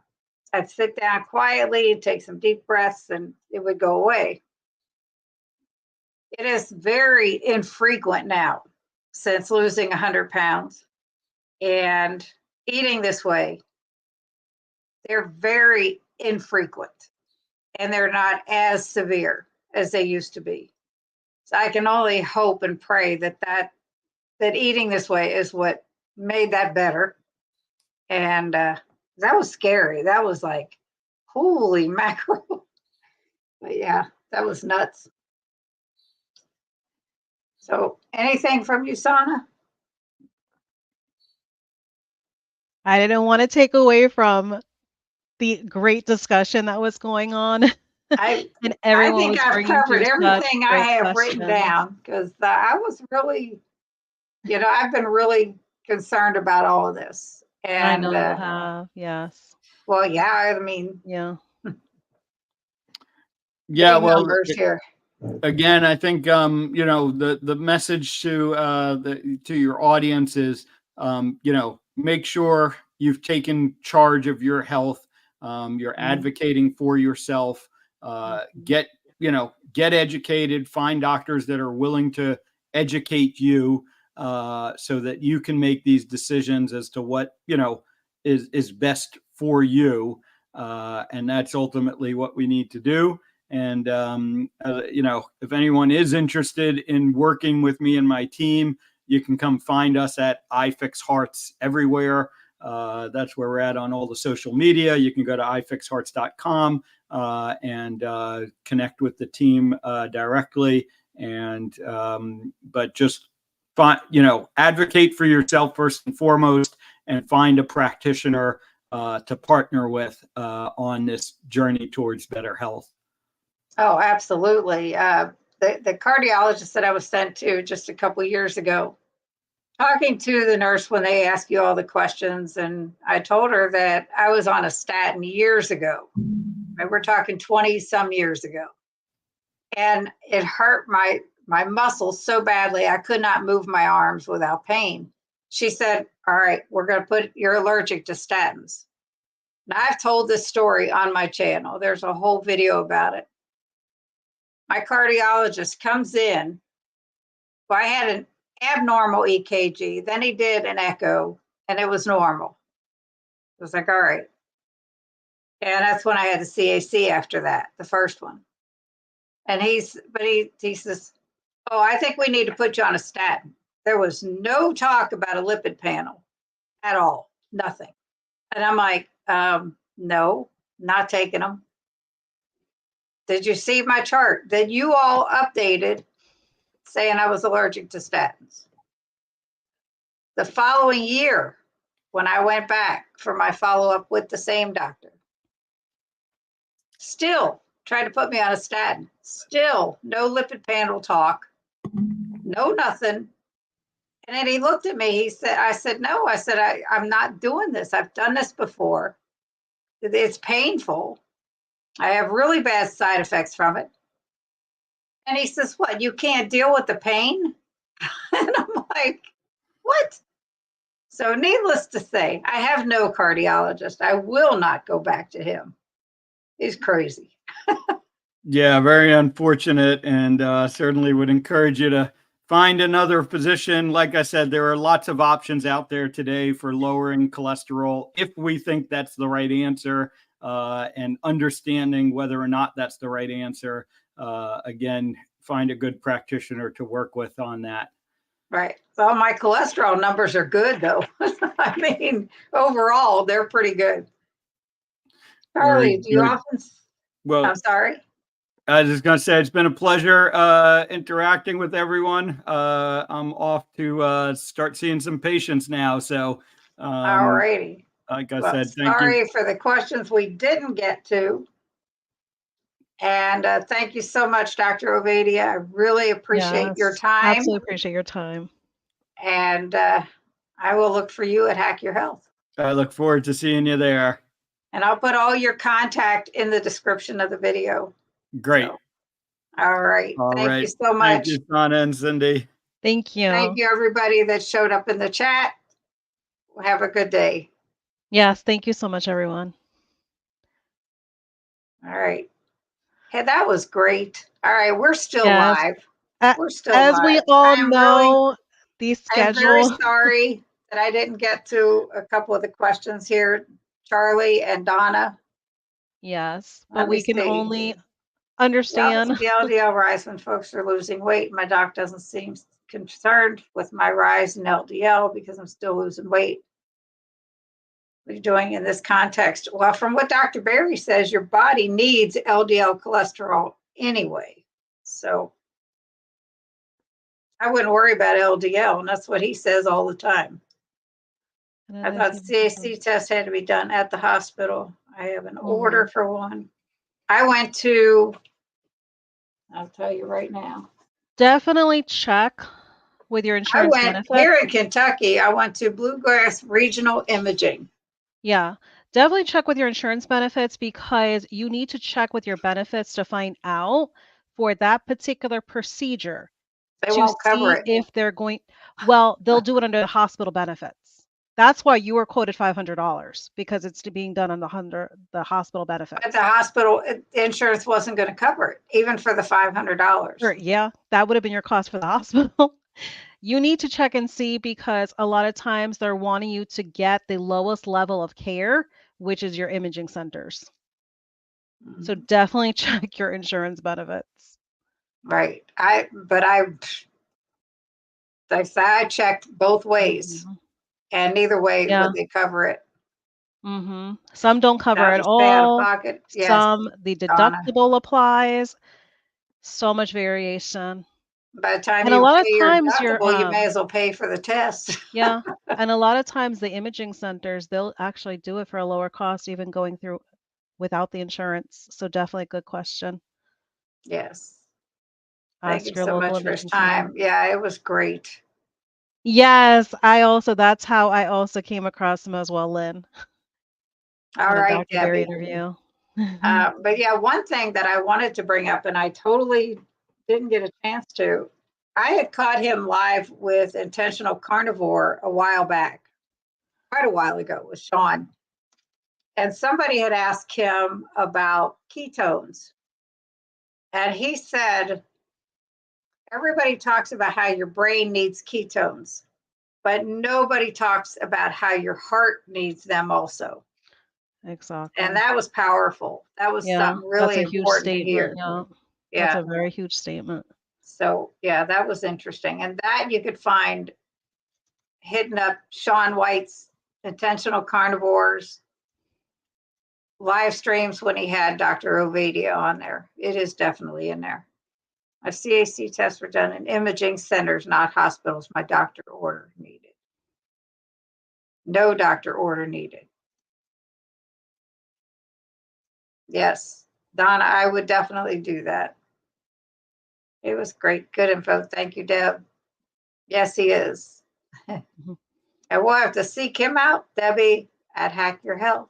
I'd sit down quietly, take some deep breaths, and it would go away. It is very infrequent now since losing 100 pounds and eating this way. They're very infrequent, and they're not as severe as they used to be. So I can only hope and pray that eating this way is what made that better. And that was scary. That was like, holy mackerel. But yeah, that was nuts. So anything from you, Sana? I didn't want to take away from the great discussion that was going on. I And I everyone think was I've bringing covered through such everything I great have written questions. down because I was really, I've been really concerned about all of this. I And know you have, yes. well, yeah, I mean, Yeah. Yeah, big well, numbers here. again, I think the message to your audience is make sure you've taken charge of your health. You're advocating for yourself. Get educated. Find doctors that are willing to educate you so that you can make these decisions as to what is best for you. And that's ultimately what we need to do. And, if anyone is interested in working with me and my team, you can come find us at iFix Hearts everywhere. That's where we're at on all the social media. You can go to ifixhearts.com and connect with the team directly. And, but just advocate for yourself first and foremost, and find a practitioner to partner with on this journey towards better health. Oh, absolutely. The cardiologist that I was sent to just a couple of years ago, talking to the nurse when they ask you all the questions, and I told her that I was on a statin years ago. Right? We're talking 20 some years ago. And it hurt my muscles so badly I could not move my arms without pain. She said, all right, you're allergic to statins. Now, I've told this story on my channel. There's a whole video about it. My cardiologist comes in. Well, I had an abnormal EKG. Then he did an echo, and it was normal. I was like, all right. And that's when I had the CAC after that, the first one. And he says, oh, I think we need to put you on a statin. There was no talk about a lipid panel at all, nothing. And I'm like, no, not taking them. Did you see my chart that you all updated saying I was allergic to statins? The following year, when I went back for my follow-up with the same doctor, still tried to put me on a statin. Still no lipid panel talk, no nothing. And then he looked at me. I said, no. I said, I'm not doing this. I've done this before. It's painful. I have really bad side effects from it. And he says, what, you can't deal with the pain? And I'm like, what? So needless to say, I have no cardiologist. I will not go back to him. He's crazy. Yeah, very unfortunate, and certainly would encourage you to find another physician. Like I said, there are lots of options out there today for lowering cholesterol if we think that's the right answer, and understanding whether or not that's the right answer. Again, find a good practitioner to work with on that. Right. Well, my cholesterol numbers are good, though. I mean, overall, they're pretty good. Charlie, do you often? Well, I'm sorry. I was just going to say, it's been a pleasure interacting with everyone. I'm off to start seeing some patients now. So, All righty. like I Well, said, thank you. sorry for the questions we didn't get to. And thank you so much, Dr. Ovadia. I really appreciate your Yes, time. absolutely appreciate your time. And I will look for you at Hack Your Health. I look forward to seeing you there. And I'll put all your contact in the description of the video. Great. So, All right. All Thank right. you so Thank much. you, Donna and Cindy. Thank you. Thank you, everybody that showed up in the chat. Have a good day. Yes, thank you so much, everyone. All right. Hey, that was great. All right, we're still Yes. live. A- We're still As we live. all I am know, the I'm very schedule. sorry that I didn't get to a couple of the questions here, Charlie and Donna. Yes, but Let me we can see. only The understand. LDL rise when folks are losing weight. My doc doesn't seem concerned with my rise in LDL because I'm still losing weight. What are you doing in this context? Well, from what Dr. Berry says, your body needs LDL cholesterol anyway. So I wouldn't worry about LDL, and that's what he says all the time. I thought CAC test had to be done at the hospital. I have an order for one. I went to, I'll tell you right now. Definitely check with your I insurance went benefit. here in Kentucky. I went to Bluegrass Regional Imaging. Yeah, definitely check with your insurance benefits because you need to check with your benefits to find out for that particular procedure They to won't cover see it. if they're going, well, they'll do it under the hospital benefits. That's why you were quoted $500 because it's being done under the hospital benefits. But the hospital insurance wasn't going to cover it, even for the $500. Sure, yeah, that would have been your cost for the hospital. You need to check and see because a lot of times they're wanting you to get the lowest level of care, which is your imaging centers. So definitely check your insurance benefits. Right. I checked both ways, and neither way would they cover it. Some don't cover I'll at just pay out of all. pocket. Yes, Some the Donna. deductible applies. So much variation. By the time And a you lot of pay your times deductible, you may as well pay for the test. yeah. And a lot of times the imaging centers, they'll actually do it for a lower cost, even going through without the insurance. So definitely a good question. Yes. Thank you Ask your so local much for his imaging center. time. Yeah, it was great. Yes, that's how I also came across him as well, Lynn. All right, Dr. Berry Debbie. interview. But yeah, one thing that I wanted to bring up, and I totally didn't get a chance to, I had caught him live with Intentional Carnivore a while back, quite a while ago with Sean. And somebody had asked him about ketones. And he said, everybody talks about how your brain needs ketones, but nobody talks about how your heart needs them also. Exactly. And that was powerful. That was something really that's a huge important to hear. statement. Yeah. That's a very huge statement. So yeah, that was interesting. And that you could find hitting up Sean White's Intentional Carnivores live streams when he had Dr. Ovadia on there. It is definitely in there. My CAC tests were done in imaging centers, not hospitals. My doctor order needed. No doctor order needed. Yes, Donna, I would definitely do that. It was great. Good info. Thank you, Deb. Yes, he is. And we'll have to seek him out, Debbie, at Hack Your Health.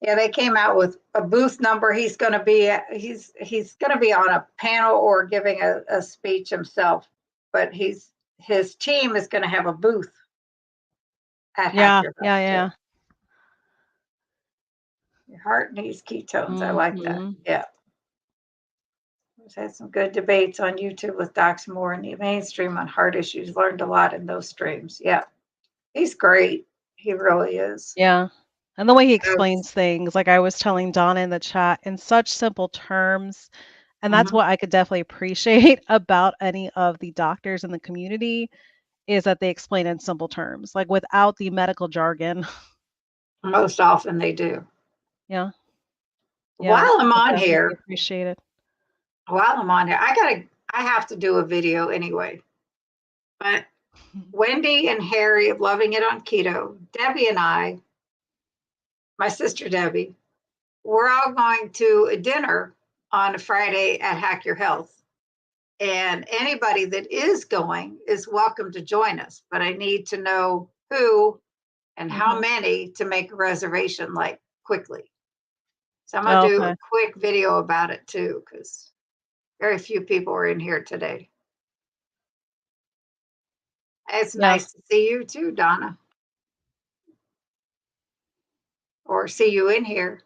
Yeah, they came out with a booth number. He's going to be on a panel or giving a speech himself, but his team is going to have a booth at Hack Your Health. Yeah. Your heart needs ketones. I like that. Yeah. We've had some good debates on YouTube with Docs Moore in the mainstream on heart issues. Learned a lot in those streams. Yeah. He's great. He really is. Yeah. And the way he explains things, like I was telling Donna in the chat, in such simple terms. And that's what I could definitely appreciate about any of the doctors in the community is that they explain in simple terms, like without the medical jargon. Most often they do. Yeah. While I'm on here, appreciate it. While I'm on here, I have to do a video anyway. But Wendy and Harry of Loving It on Keto, Debbie and I, my sister Debbie, we're all going to a dinner on a Friday at Hack Your Health. And anybody that is going is welcome to join us. But I need to know who and how many to make a reservation like quickly. So I'm going to do Okay. a quick video about it too, because very few people are in here today. It's Yeah. nice to see you too, Donna. Or see you in here.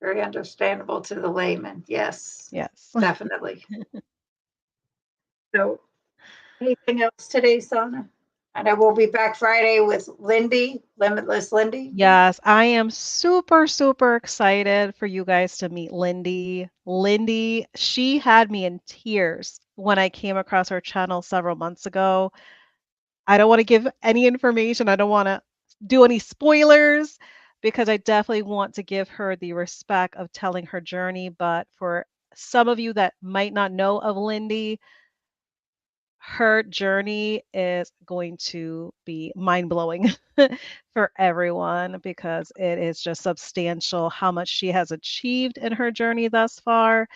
Very understandable to the layman. Yes, Yes. definitely. So anything else today, Sana? I know we'll be back Friday with Lindy, Limitless Lindy. Yes, I am super, super excited for you guys to meet Lindy. Lindy, she had me in tears when I came across her channel several months ago. I don't want to give any information. I don't want to do any spoilers because I definitely want to give her the respect of telling her journey. But for some of you that might not know of Lindy, her journey is going to be mind blowing for everyone because it is just substantial how much she has achieved in her journey thus far.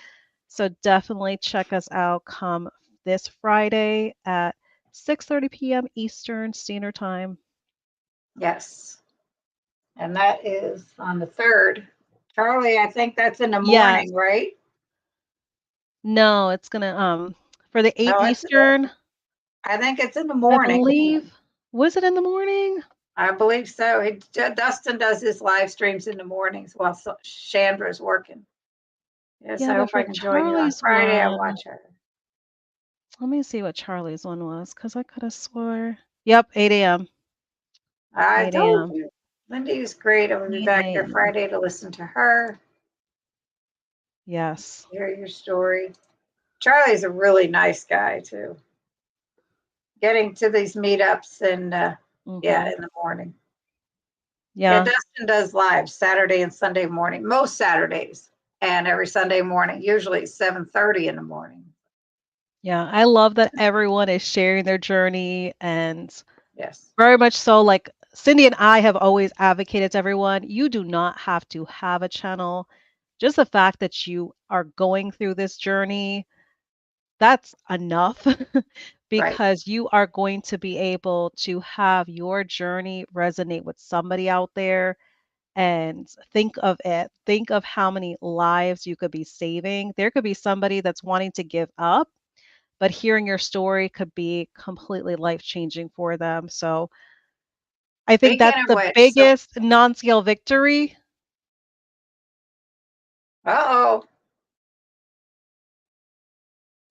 So definitely check us out come this Friday at 6:30 p.m. Eastern Standard Time. Yes. And that is on the 3rd. Charlie, I think that's in the Yes. morning, right? No, it's gonna for the 8 No, Eastern, I think it's in the I morning. believe. Was it in the morning? I believe so. Dustin does his live streams in the mornings while Chandra's working. Yes, Yeah, I but hope I for can join you on Charlie's Friday. I one, watch her. let me see what Charlie's one was, because I could have swore. Yep, 8 a.m. I 8 told a.m. you. Lindy's great. I will be 8 back there a.m. Friday to listen to her, Yes. hear your story. Charlie's a really nice guy, too. Getting to these meetups and, yeah, Hmm. in the morning. Yeah, Yeah. Dustin does live Saturday and Sunday morning, most Saturdays, and every Sunday morning, usually 7:30 in the morning. Yeah. I love that everyone is sharing their journey and Yes, very much so like Cindy and I have always advocated to everyone, you do not have to have a channel. Just the fact that you are going through this journey, that's enough right. because you are going to be able to have your journey resonate with somebody out there. And think of it. Think of how many lives you could be saving. There could be somebody that's wanting to give up, but hearing your story could be completely life changing for them. So I think Speaking that's of the which, so, biggest non scale victory. uh-oh,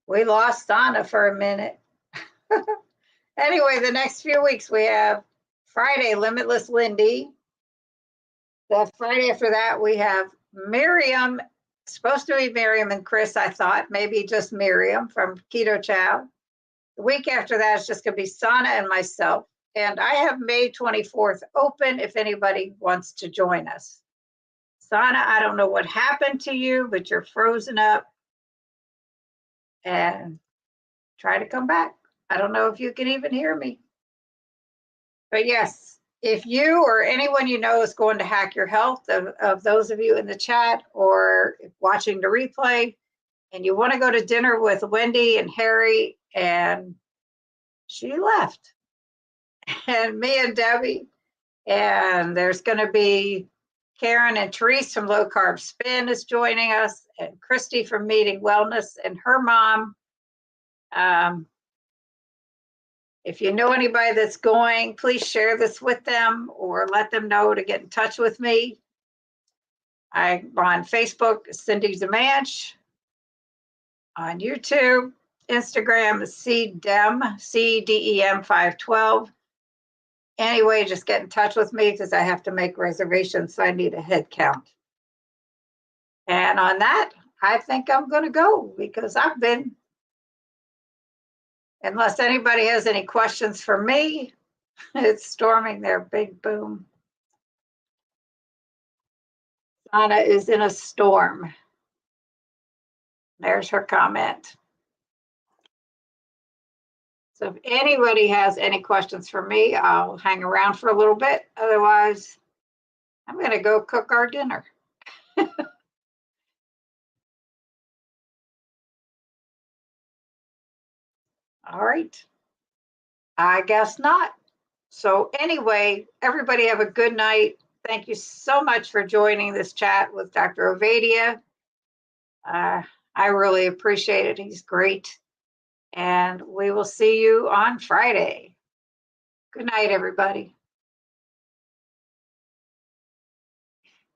we lost Donna for a minute. Anyway, the next few weeks we have Friday, Limitless Lindy. The Friday after that, we have Miriam, supposed to be Miriam and Chris, I thought, maybe just Miriam from Keto Chow. The week after that is just going to be Sana and myself. And I have May 24th open if anybody wants to join us. Sana, I don't know what happened to you, but you're frozen up and try to come back. I don't know if you can even hear me. But yes, if you or anyone you know is going to hack your health, of those of you in the chat or watching the replay, and you want to go to dinner with Wendy and Harry, and she left, and me and Debbie, and there's going to be Karen and Therese from Low Carb Spin is joining us, and Christy from Meeting Wellness and her mom. If you know anybody that's going, please share this with them or let them know to get in touch with me. I'm on Facebook, Cindy Demanch. On YouTube, Instagram is CDEM, CDEM 512. Anyway, just get in touch with me because I have to make reservations, so I need a head count. And on that, I think I'm going to go because I've been, unless anybody has any questions for me, it's storming there, big boom. Anna is in a storm. There's her comment. So if anybody has any questions for me, I'll hang around for a little bit. Otherwise, I'm going to go cook our dinner. All right. I guess not. So anyway, everybody have a good night. thank you so much for joining this chat with Dr. Ovadia. I really appreciate it. He's great. And we will see you on Friday. Good night, everybody.